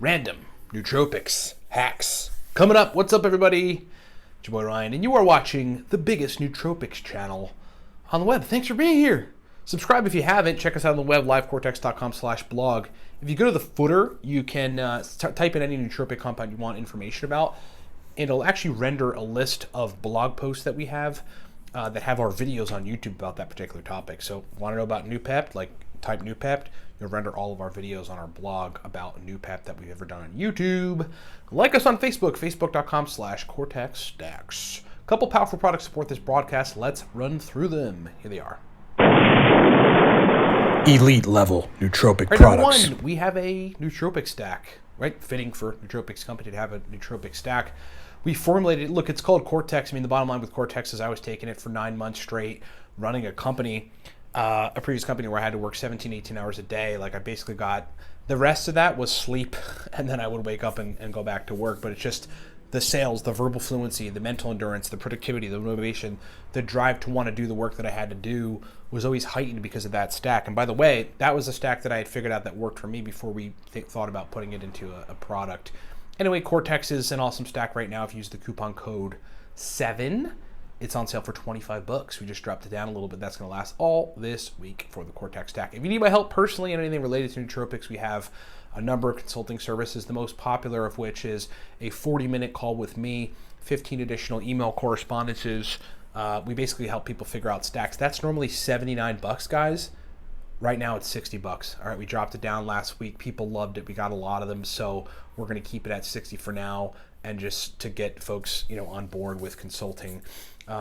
random nootropics hacks. Coming up, what's up everybody? It's your boy Ryan, and you are watching the biggest nootropics channel on the web. Thanks for being here. Subscribe if you haven't. Check us out on the web, livecortex.com/blog. If you go to the footer, you can type in any nootropic compound you want information about, and it'll actually render a list of blog posts that we have that have our videos on YouTube about that particular topic. So, want to know about Noopept? Like, type Noopept. You'll render all of our videos on our blog about Noopept that we've ever done on YouTube. Like us on Facebook, facebook.com/cortexstacks. A couple powerful products support this broadcast. Let's run through them. Here they are. Elite level nootropic Right, products. Number one, we have a nootropic stack, right? Fitting for Nootropics company to have a nootropic stack. We formulated, look, it's called Cortex. I mean, the bottom line with Cortex is I was taking it for 9 months straight, running a company, a previous company where I had to work 17, 18 hours a day. Like, I basically got, the rest of that was sleep, and then I would wake up and go back to work. But it's just the sales, the verbal fluency, the mental endurance, the productivity, the motivation, the drive to want to do the work that I had to do was always heightened because of that stack. And by the way, that was a stack that I had figured out that worked for me before we thought about putting it into a product. Anyway, Cortex is an awesome stack right now. If you use the coupon code 7, it's on sale for $25. We just dropped it down a little bit. That's going to last all this week for the Cortex stack. If you need my help personally on anything related to nootropics, we have a number of consulting services, the most popular of which is a 40-minute call with me, 15 additional email correspondences. We basically help people figure out stacks. That's normally $79, guys. Right now it's $60. All right, we dropped it down last week. People loved it. We got a lot of them, so we're going to keep it at 60 for now, and just to get folks, on board with consulting.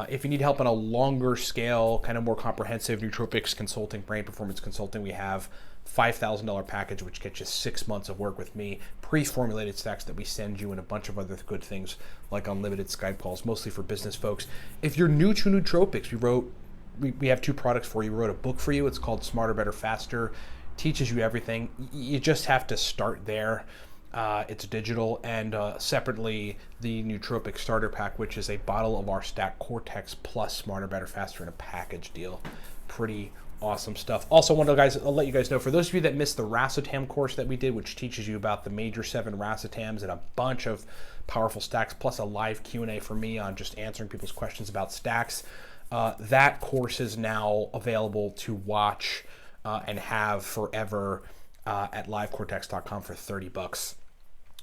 If you need help on a longer scale, kind of more comprehensive nootropics consulting, brain performance consulting, we have $5,000 package, which gets you 6 months of work with me, pre-formulated stacks that we send you, and a bunch of other good things like unlimited Skype calls, mostly for business folks. If you're new to nootropics, we have 2 products for you. We wrote a book for you. It's called Smarter, Better, Faster. Teaches you everything. You just have to start there. It's digital, and separately the Nootropic Starter Pack, which is a bottle of our stack Cortex plus Smarter, Better, Faster in a package deal. Pretty awesome stuff. Also, I'll let you guys know, for those of you that missed the Racetam course that we did, which teaches you about the major 7 Racetams and a bunch of powerful stacks, plus a live Q&A for me on just answering people's questions about stacks. That course is now available to watch and have forever at livecortex.com for $30.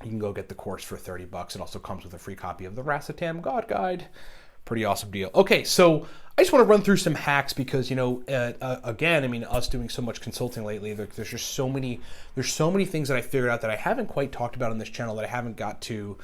You can go get the course for $30. It also comes with a free copy of the Racetam God Guide. Pretty awesome deal. Okay, so I just want to run through some hacks because, again, I mean, us doing so much consulting lately, there's just so many things that I figured out that I haven't quite talked about on this channel that I haven't got to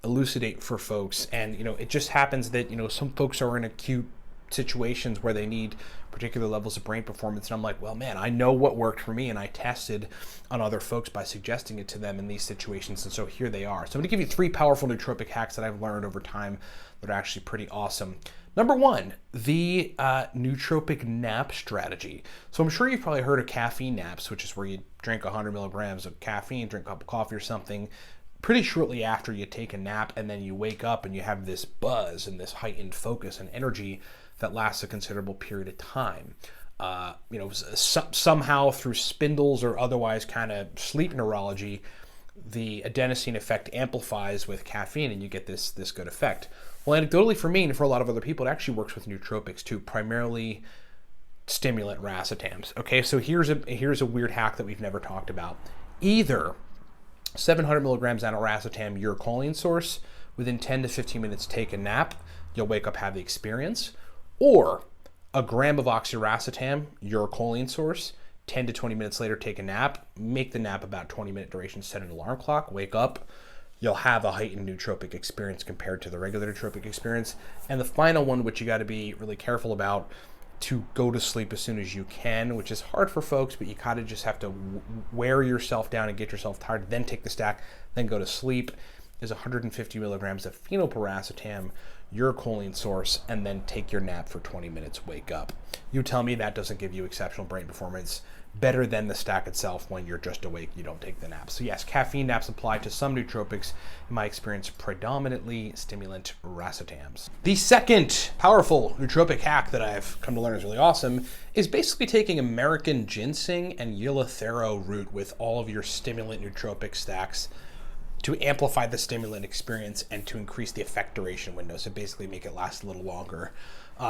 elucidate for folks. And, it just happens that, some folks are in acute situations where they need particular levels of brain performance, and I'm like, well, man, I know what worked for me, and I tested on other folks by suggesting it to them in these situations, and so here they are. So I'm going to give you 3 powerful nootropic hacks that I've learned over time that are actually pretty awesome. Number 1, the nootropic nap strategy. So I'm sure you've probably heard of caffeine naps, which is where you drink 100 milligrams of caffeine, drink a cup of coffee or something pretty shortly after you take a nap, and then you wake up and you have this buzz and this heightened focus and energy that lasts a considerable period of time. Somehow through spindles or otherwise kind of sleep neurology, the adenosine effect amplifies with caffeine and you get this good effect. Well, anecdotally for me and for a lot of other people, it actually works with nootropics too, primarily stimulant racetams. Okay, so here's a weird hack that we've never talked about. Either 700 milligrams racetam, your choline source, within 10 to 15 minutes take a nap, you'll wake up, have the experience, or a gram of oxiracetam, your choline source, 10 to 20 minutes later take a nap, make the nap about 20-minute duration, set an alarm clock, wake up, you'll have a heightened nootropic experience compared to the regular nootropic experience. And the final one, which you got to be really careful about, to go to sleep as soon as you can, which is hard for folks, but you kind of just have to wear yourself down and get yourself tired, then take the stack, then go to sleep, is 150 milligrams of phenylpiracetam, your choline source, and then take your nap for 20 minutes, wake up. You tell me that doesn't give you exceptional brain performance better than the stack itself when you're just awake, you don't take the nap. So yes, caffeine naps apply to some nootropics, in my experience, predominantly stimulant racetams. The second powerful nootropic hack that I've come to learn is really awesome is basically taking American ginseng and Eleuthero root with all of your stimulant nootropic stacks. to amplify the stimulant experience and to increase the effect duration window, so basically make it last a little longer.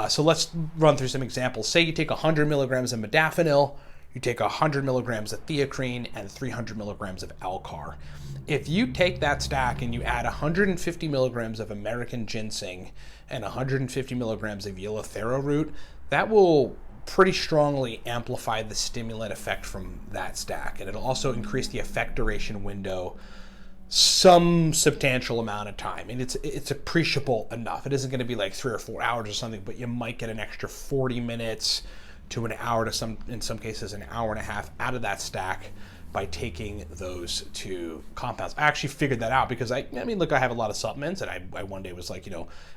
So let's run through some examples. Say you take 100 milligrams of modafinil, you take 100 milligrams of theacrine, and 300 milligrams of Alcar. If you take that stack and you add 150 milligrams of American ginseng and 150 milligrams of eleuthero root, that will pretty strongly amplify the stimulant effect from that stack. And it'll also increase the effect duration window some substantial amount of time. And it's appreciable enough. It isn't going to be like 3 or 4 hours or something, but you might get an extra 40 minutes to an hour to in some cases an hour and a half out of that stack by taking those two compounds. I actually figured that out because I mean, look, I have a lot of supplements, and I one day was like,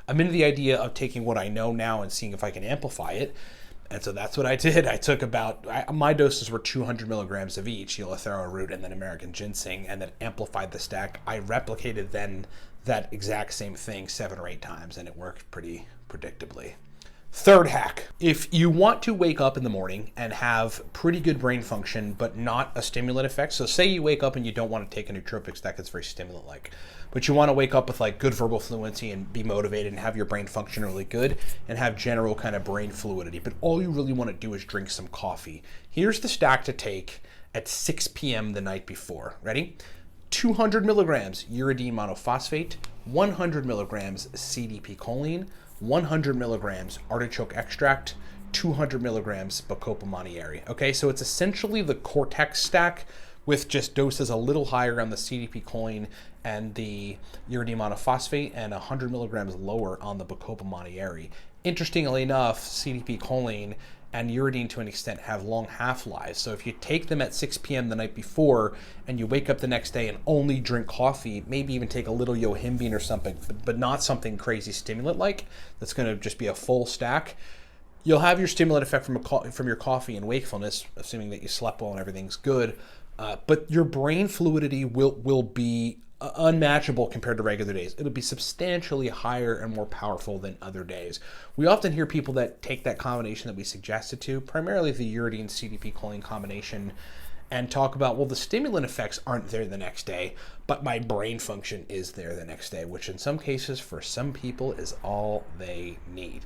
I'm into the idea of taking what I know now and seeing if I can amplify it. And so that's what I did. I took my doses were 200 milligrams of each, eleuthero root and then American ginseng, and then amplified the stack. I replicated then that exact same thing 7 or 8 times, and it worked pretty predictably. Third hack, if you want to wake up in the morning and have pretty good brain function, but not a stimulant effect. So say you wake up and you don't want to take a nootropic stack that's very stimulant-like, but you want to wake up with like good verbal fluency and be motivated and have your brain function really good and have general kind of brain fluidity. But all you really want to do is drink some coffee. Here's the stack to take at 6 p.m. the night before. Ready? 200 milligrams uridine monophosphate, 100 milligrams CDP choline, 100 milligrams artichoke extract, 200 milligrams Bacopa monnieri. Okay, so it's essentially the Cortex stack with just doses a little higher on the CDP choline and the uridine monophosphate and 100 milligrams lower on the Bacopa monnieri. Interestingly enough, CDP choline and uridine to an extent have long half-lives. So if you take them at 6 p.m. the night before and you wake up the next day and only drink coffee, maybe even take a little yohimbine or something, but not something crazy stimulant-like, that's gonna just be a full stack, you'll have your stimulant effect from your coffee and wakefulness, assuming that you slept well and everything's good, but your brain fluidity will be unmatchable compared to regular days. It'll be substantially higher and more powerful than other days. We often hear people that take that combination that we suggested to, primarily the uridine CDP choline combination, and talk about, well, the stimulant effects aren't there the next day, but my brain function is there the next day, which in some cases for some people is all they need.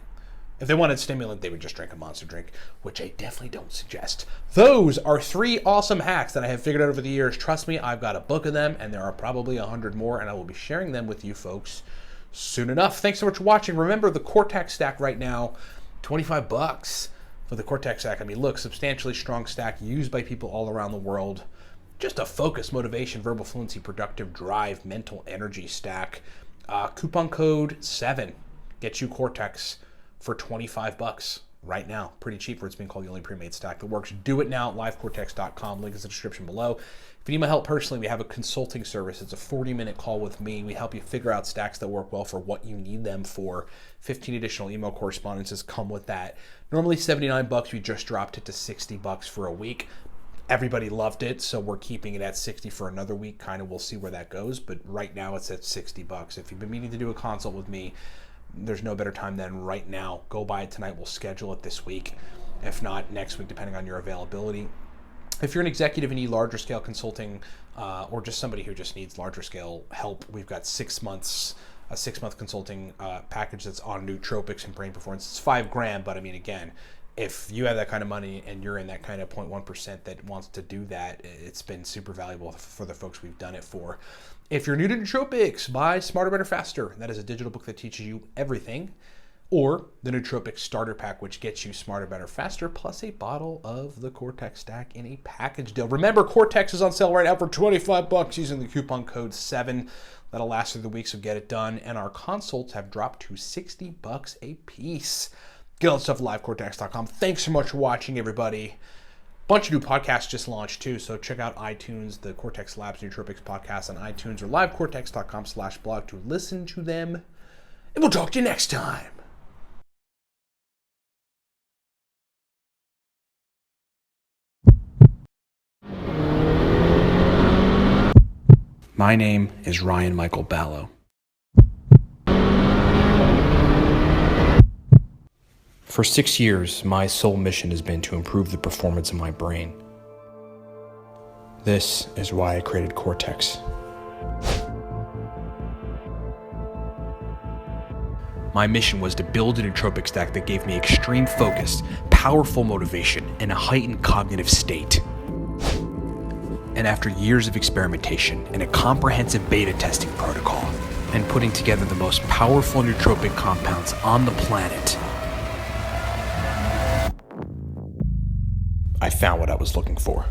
If they wanted stimulant, they would just drink a monster drink, which I definitely don't suggest. Those are 3 awesome hacks that I have figured out over the years. Trust me, I've got a book of them, and there are probably 100 more, and I will be sharing them with you folks soon enough. Thanks so much for watching. Remember, the Cortex stack right now, $25 for the Cortex stack. I mean, look, substantially strong stack used by people all around the world. Just a focus, motivation, verbal fluency, productive drive, mental energy stack. Coupon code 7 gets you Cortex for $25 right now. Pretty cheap for it's being called the only pre-made stack that works. Do it now, livecortex.com. Link is in the description below. If you need my help personally, we have a consulting service. It's a 40-minute call with me. We help you figure out stacks that work well for what you need them for. 15 additional email correspondences come with that. Normally $79, we just dropped it to $60 for a week. Everybody loved it, so we're keeping it at $60 for another week. Kind of, we'll see where that goes, but right now it's at $60. If you've been meaning to do a consult with me, there's no better time than right now. Go buy it tonight. We'll schedule it this week. If not, next week, depending on your availability. If you're an executive and need larger scale consulting, or just somebody who just needs larger scale help, we've got 6 months, a 6-month consulting package that's on nootropics and brain performance. It's $5,000, but I mean, again, if you have that kind of money and you're in that kind of 0.1% that wants to do that, it's been super valuable for the folks we've done it for. If you're new to nootropics, buy Smarter, Better, Faster. That is a digital book that teaches you everything. Or the Nootropics Starter Pack, which gets you Smarter, Better, Faster, plus a bottle of the Cortex stack in a package deal. Remember, Cortex is on sale right now for $25 using the coupon code 7. That'll last through the week, so get it done. And our consults have dropped to $60 a piece. Get all the stuff at livecortex.com. Thanks so much for watching, everybody. Bunch of new podcasts just launched too, so check out iTunes, the Cortex Labs Nootropics podcast on iTunes, or livecortex.com/blog to listen to them. And we'll talk to you next time. My name is Ryan Michael Ballo. For 6 years, my sole mission has been to improve the performance of my brain. This is why I created Cortex. My mission was to build a nootropic stack that gave me extreme focus, powerful motivation, and a heightened cognitive state. And after years of experimentation and a comprehensive beta testing protocol, and putting together the most powerful nootropic compounds on the planet, I found what I was looking for.